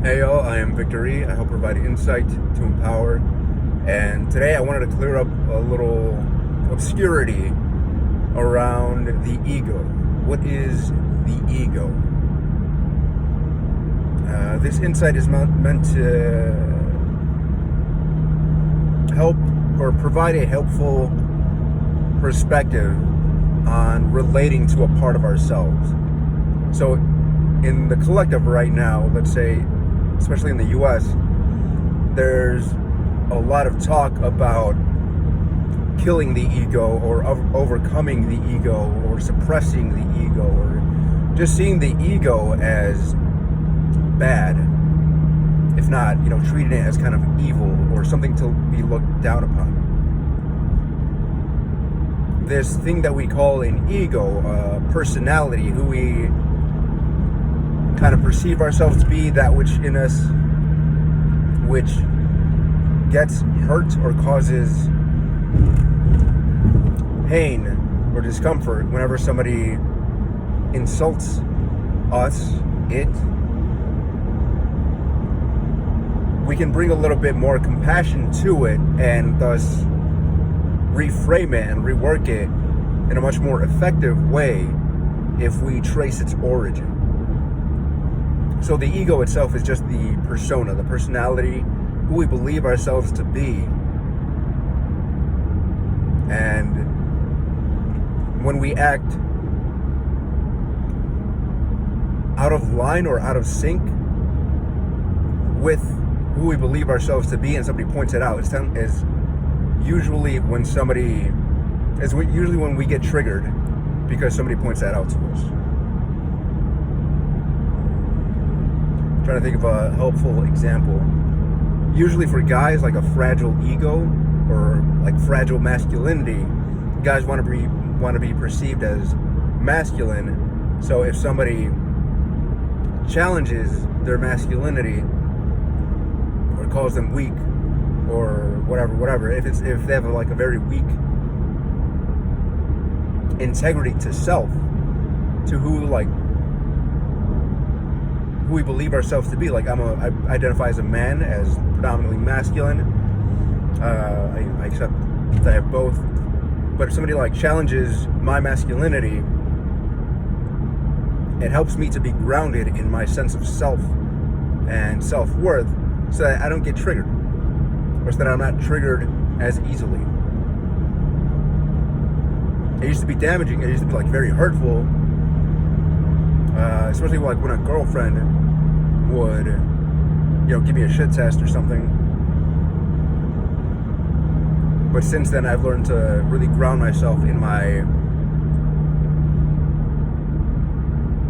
Hey y'all, I am Victory. I help provide insight to empower. And today I wanted to clear up a little obscurity around the ego. What is the ego? This insight is meant to help or provide a helpful perspective on relating to a part of ourselves. So, in the collective right now, let's say, especially in the US, there's a lot of talk about killing the ego or overcoming the ego or suppressing the ego or just seeing the ego as bad, if not, treating it as kind of evil or something to be looked down upon. This thing that we call an ego, personality, who we kind of perceive ourselves to be, that which in us which gets hurt or causes pain or discomfort whenever somebody insults us, we can bring a little bit more compassion to it and thus reframe it and rework it in a much more effective way if we trace its origin. So the ego itself is just the persona, the personality, who we believe ourselves to be. And when we act out of line or out of sync with who we believe ourselves to be, and somebody points it out, is usually when we get triggered because somebody points that out to us. Trying to think of a helpful example. Usually for guys, like a fragile ego or like fragile masculinity, guys want to be perceived as masculine. So if somebody challenges their masculinity or calls them weak or whatever, if they have like a very weak integrity to self, to who we believe ourselves to be. Like I identify as a man, as predominantly masculine. I accept that I have both. But if somebody challenges my masculinity, it helps me to be grounded in my sense of self and self-worth, so that I don't get triggered, or so that I'm not triggered as easily. It used to be damaging. It used to be very hurtful. Especially when a girlfriend would, give me a shit test or something. But since then, I've learned to really ground myself in my,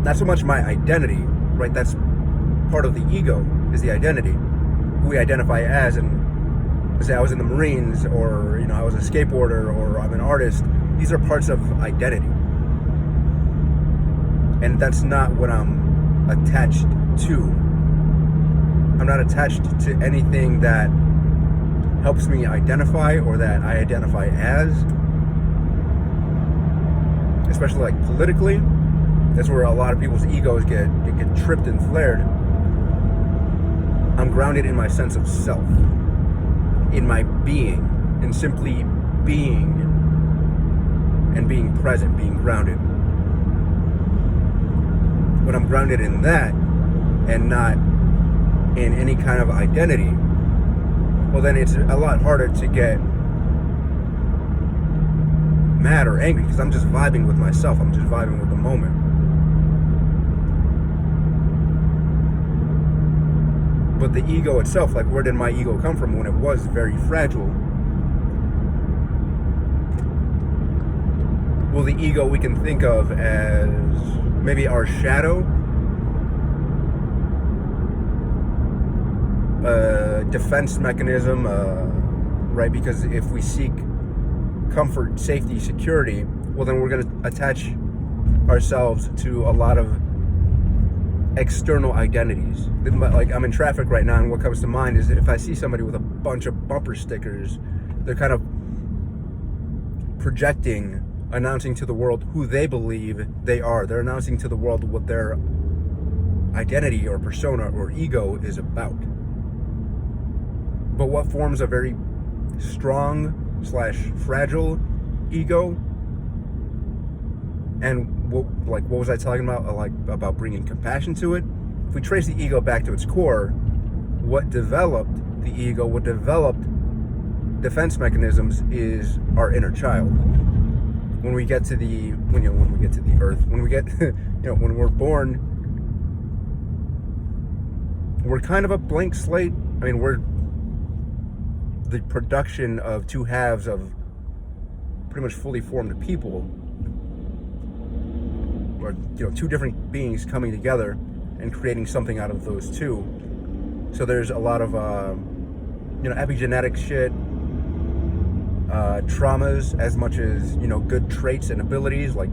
not so much my identity, right? That's part of the ego, is the identity, who we identify as. And say I was in the Marines, or I was a skateboarder, or I'm an artist. These are parts of identity. And that's not what I'm attached to. I'm not attached to anything that helps me identify or that I identify as. Especially politically. That's where a lot of people's egos get tripped and flared. I'm grounded in my sense of self, in my being, and simply being, and being present, being grounded. When I'm grounded in that and not in any kind of identity, well, then it's a lot harder to get mad or angry, because I'm just vibing with myself. I'm just vibing with the moment. But the ego itself, where did my ego come from when it was very fragile? Well, the ego we can think of as maybe our shadow, defense mechanism, right? Because if we seek comfort, safety, security, well, then we're going to attach ourselves to a lot of external identities. I'm in traffic right now, and what comes to mind is if I see somebody with a bunch of bumper stickers, they're kind of projecting, announcing to the world who they believe they are. They're announcing to the world what their identity or persona or ego is about. But what forms a very strong / fragile ego? And what was I talking about? About bringing compassion to it? If we trace the ego back to its core, what developed the ego, what developed defense mechanisms is our inner child. When we get to the earth, when we're born, we're kind of a blank slate. I mean, we're the production of two halves of pretty much fully formed people, or two different beings coming together and creating something out of those two. So there's a lot of epigenetic shit, traumas, as much as good traits and abilities. Like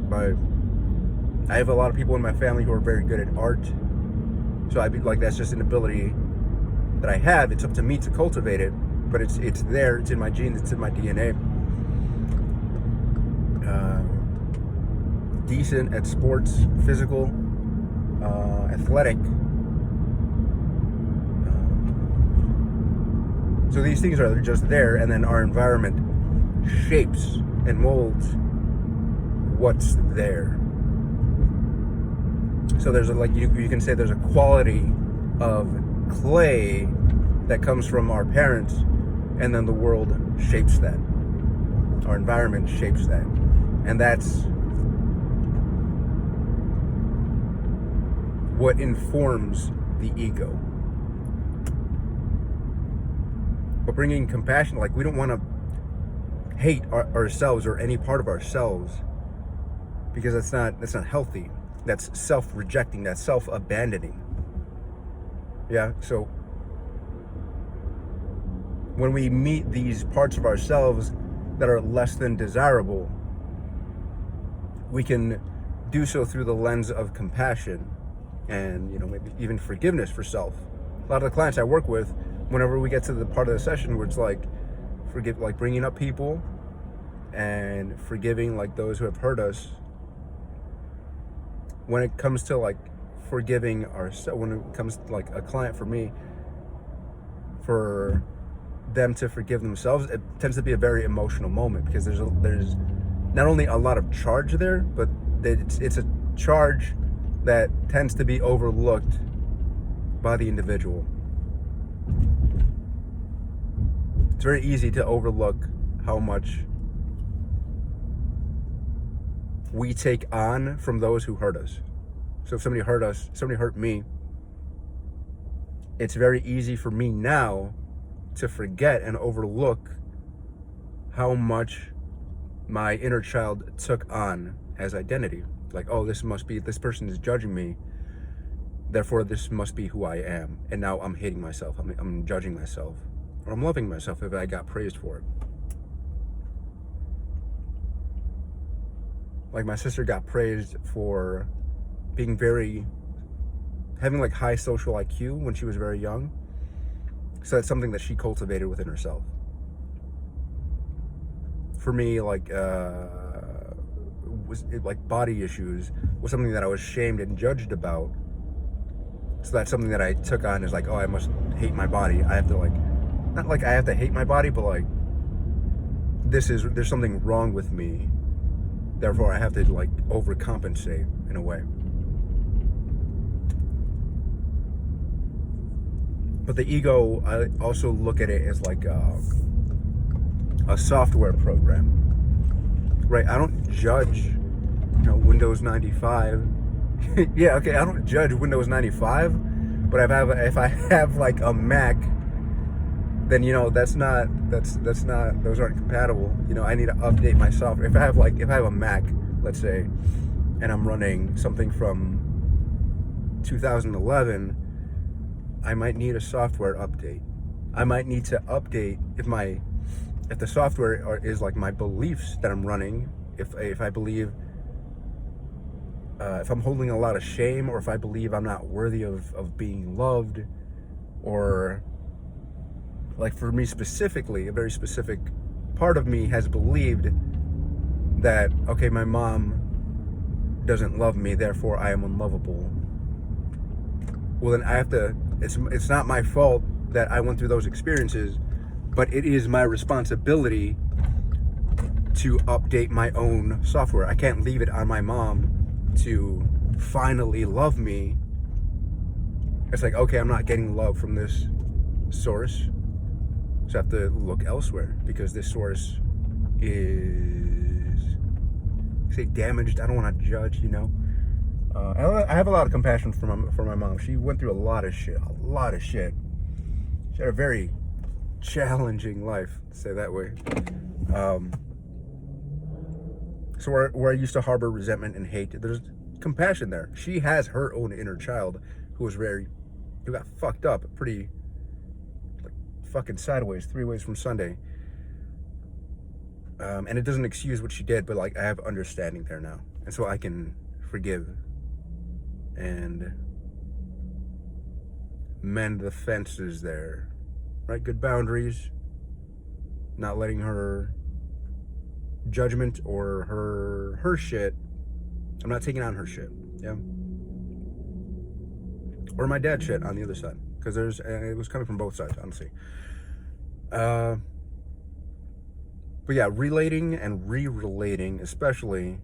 I have a lot of people in my family who are very good at art, so that's just an ability that I have. It's up to me to cultivate it, but it's there. It's in my genes. It's in my DNA. Decent at sports, physical, athletic. So these things are just there, and then our environment shapes and molds what's there. So there's you can say there's a quality of clay that comes from our parents, and then the world shapes that. Our environment shapes that. And that's what informs the ego. But bringing compassion, we don't want to hate ourselves or any part of ourselves, because that's not healthy. That's self-rejecting. That's self-abandoning. Yeah. So when we meet these parts of ourselves that are less than desirable, we can do so through the lens of compassion and maybe even forgiveness for self. A lot of the clients I work with, whenever we get to the part of the session where it's bringing up people and forgiving those who have hurt us, when it comes to forgiving ourselves, when it comes to a client for me, for them to forgive themselves, it tends to be a very emotional moment, because there's not only a lot of charge there, but it's a charge that tends to be overlooked by the individual. It's very easy to overlook how much we take on from those who hurt us. So if somebody hurt us, somebody hurt me, it's very easy for me now to forget and overlook how much my inner child took on as identity. This person is judging me, therefore this must be who I am. And now I'm hating myself, I'm judging myself, or I'm loving myself if I got praised for it. My sister got praised for having high social IQ when she was very young. So that's something that she cultivated within herself. For me, body issues was something that I was shamed and judged about. So that's something that I took on as I must hate my body. I have to not I have to hate my body, but there's something wrong with me. Therefore, I have to overcompensate in a way. But the ego, I also look at it as a software program, right? I don't judge, Windows 95. Yeah, okay, I don't judge Windows 95, but if I have a Mac, then those aren't compatible. I need to update my software. If I have a Mac, let's say, and I'm running something from 2011, I might need a software update. I might need to update if the software is my beliefs that I'm running. If I believe, if I'm holding a lot of shame, or if I believe I'm not worthy of being loved, or for me specifically, a very specific part of me has believed that, okay, my mom doesn't love me, therefore I am unlovable. well then I have to, it's not my fault that I went through those experiences, but it is my responsibility to update my own software. I can't leave it on my mom to finally love me. It's like, okay, I'm not getting love from this source, so I have to look elsewhere because this source is, say, damaged. I don't want to judge, you know. I have a lot of compassion for my mom. She went through a lot of shit. She had a very challenging life, to say that way. So where I used to harbor resentment and hate, there's compassion there. She has her own inner child who got fucked up pretty, like, fucking sideways, 3 ways from Sunday. And it doesn't excuse what she did, but like I have understanding there now, and so I can forgive and mend the fences there, right? Good boundaries, not letting her judgment or her shit. I'm not taking on her shit, yeah, or my dad's shit on the other side, because it was coming from both sides, honestly. But yeah, relating and re-relating, especially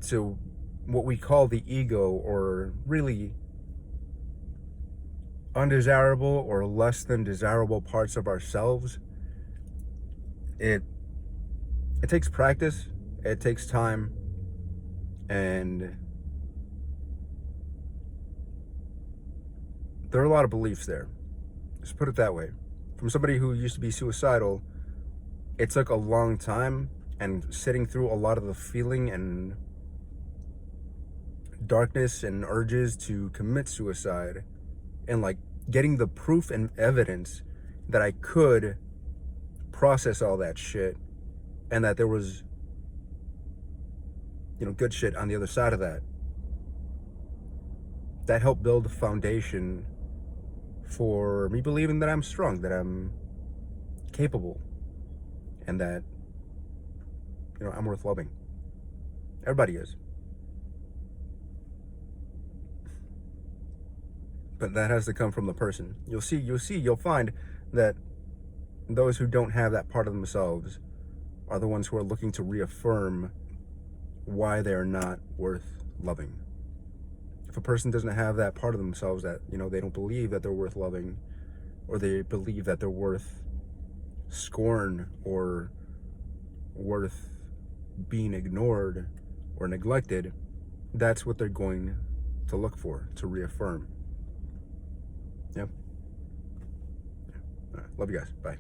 to what we call the ego, or really undesirable or less than desirable parts of ourselves, it takes practice, it takes time, and there are a lot of beliefs there. Just put it that way. From somebody who used to be suicidal, it took a long time, and sitting through a lot of the feeling and darkness and urges to commit suicide, and like getting the proof and evidence that I could process all that shit, and that there was, you know, good shit on the other side of that. That helped build the foundation for me believing that I'm strong, that I'm capable, and that, you know, I'm worth loving. Everybody is. But that has to come from the person. You'll find that those who don't have that part of themselves are the ones who are looking to reaffirm why they're not worth loving. If a person doesn't have that part of themselves, that, you know, they don't believe that they're worth loving, or they believe that they're worth scorn, or worth being ignored or neglected, that's what they're going to look for, to reaffirm. Yep. Yeah. All right. Love you guys. Bye.